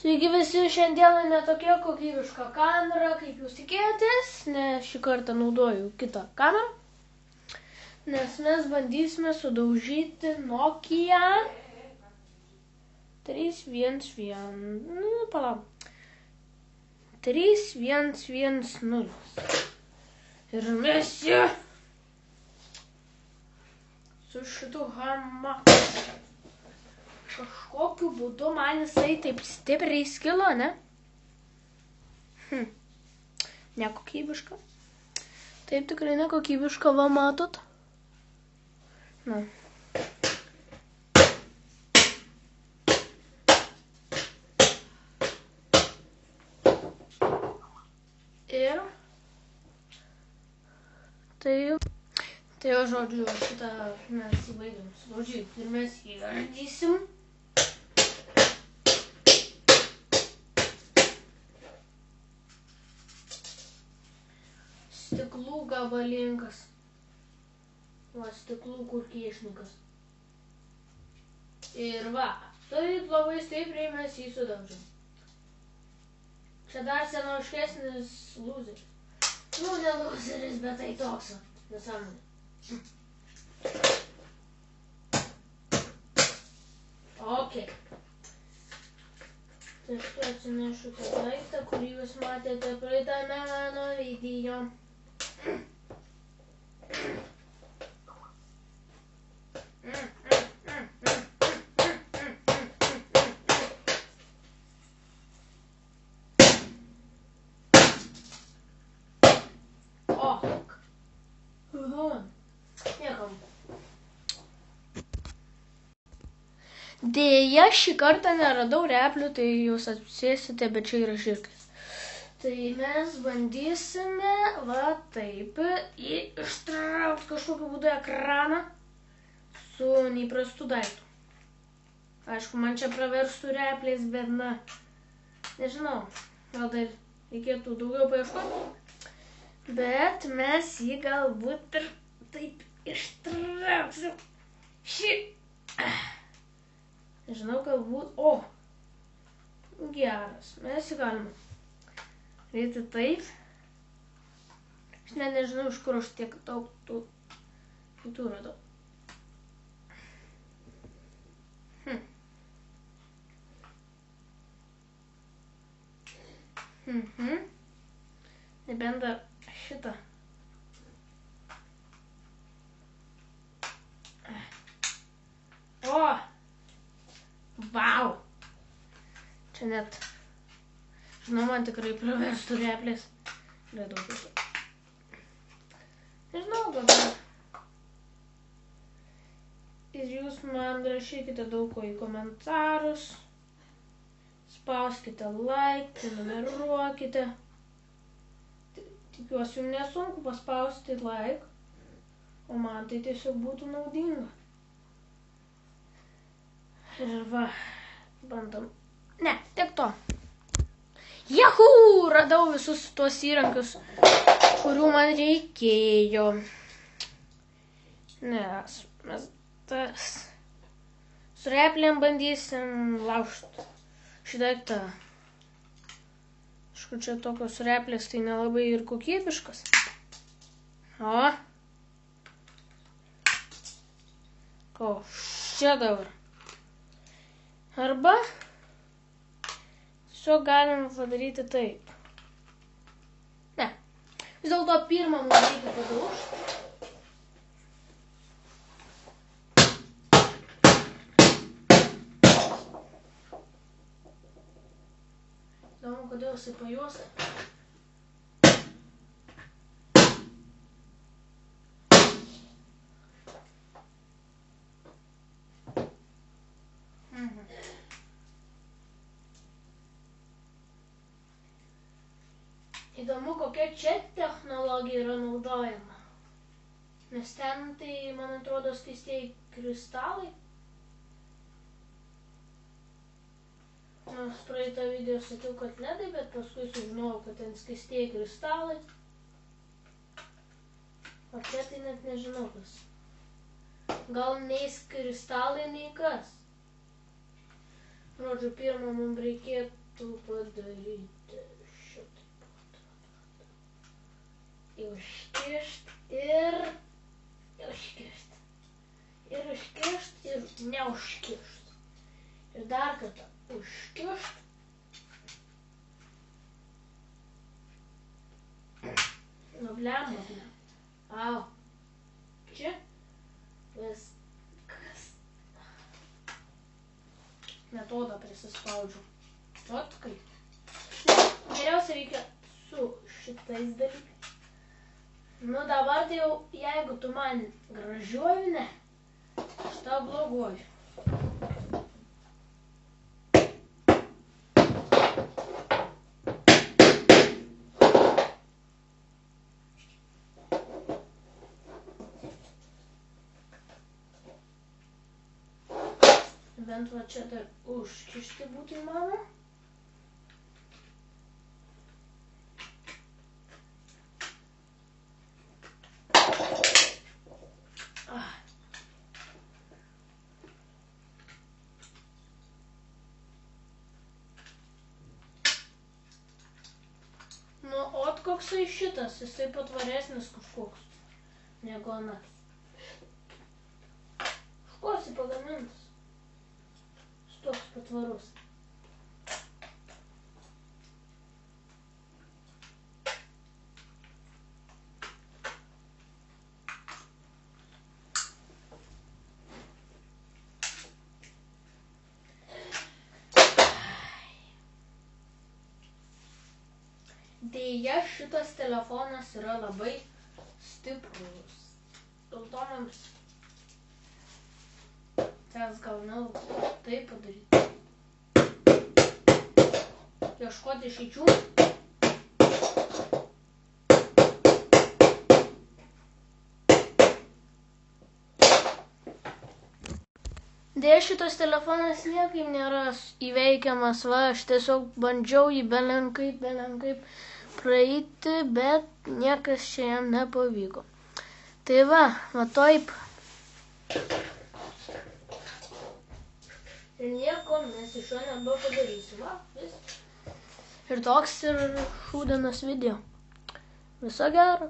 Sveiki visi, šiandieną netokia kokybiška kamera, kaip jūs tikėjotės, nes šį kartą naudoju kitą kamerą, nes mes bandysime sudaužyti Nokia 3110. Ir mes ją su šitu hamaku. Kažkokiu būdu man jisai taip stipriai skilo, ne? Nekokybiška. Taip tikrai nekokybiška, va matot. Na. Ir tai jau žodžiu, šitą mes įvaidom sudaužyti ir mes jį ardysim. Stiklų gabalinkas. Va, stiklų kurkėšnikas. Ir va, taip labai stipriai mes jį sudaužim. Čia dar senoviškesnis lūzeris. Nu, ne lūzeris, bet tai toks, nesąmonė. Ok. Taip, tu atsinešu tą daiktą, kurį jūs matėte praeitame mano video. Dėja, šį kartą neradau replių, tai jūs atsėsite, bet čia yra žirklis. Tai mes bandysime, va taip, ištraukti kažkokiu būdu ekraną su neįprastu daiktu. Aišku, man čia praverstų replės, bet na, nežinau, gal dar reikėtų daugiau paieškoti. Bet mes jį galbūt ir taip ištrauksim. Nežinau, galbūt, geras, mes jį galime daryti taip. Aš nežinau, iš kur aš tiek daug tų kitų radau. Nebent dar šitą. Vau! Čia net, žinau, man tikrai praverstų replės. Radau visą. Nežinau, galbūt. Ir jūs man rašykite daug ko į komentarus. Spauskite like, prenumeruokite. Tikiuosi, jums nesunku paspausti like, o man tai tiesiog būtų naudinga. Ir va, bandom. Ne, tiek to. Jahu! Radau visus tuos įrankius, kurių man reikėjo. Nes mes tas su replėm bandysim laužti šį daiktą. Aišku, čia tokios replės tai nelabai ir kokybiškas. O. Ko čia dabar? Arba tiesiog galim padaryti taip. Ne. Vis dėlto pirmą mums reikia padaužti. Įdomu, kodėl jisai pajuosta. Įdomu, kokia čia technologija yra naudojama. Nes ten tai, man atrodo, skaistieji kristalai. Nors praeitą video sakiau, kad ledai, bet paskui sužinojau, kad ten skaistieji kristalai. O čia tai net nežinau kas. Gal neis kristalai, nei kas. Žodžiu, pirmą mums reikėtų dar kartą užkišt. Nubliamas, ne. Au. Čia viskas. Metodą prisispaudžiu. Ot kaip. Geriausia reikia su šitais dalykais. Nu dabar tai jau, jeigu tu man gražiuoju, ne, aš tau bloguoju. Bent va čia dar užkišti būtų įmanoma. Nu, ot koksai šitas, jisai patvaresnis kažkoks negu anas. Škosi pagamintas. Toks patvarus. Deja, šitas telefonas yra labai stiprus. Dėl to mums teks gal tai padaryti. Ieškoti išeičių. Deja, šitas telefonas niekaip nėra įveikiamas, va, aš tiesiog bandžiau jį belenkaip praeiti, bet niekas čia jam nepavyko. Tai va taip. Ir nieko mes iš jo nebepadarysim, va, viskas. Ir toks ir šūdinas video. Viso gero.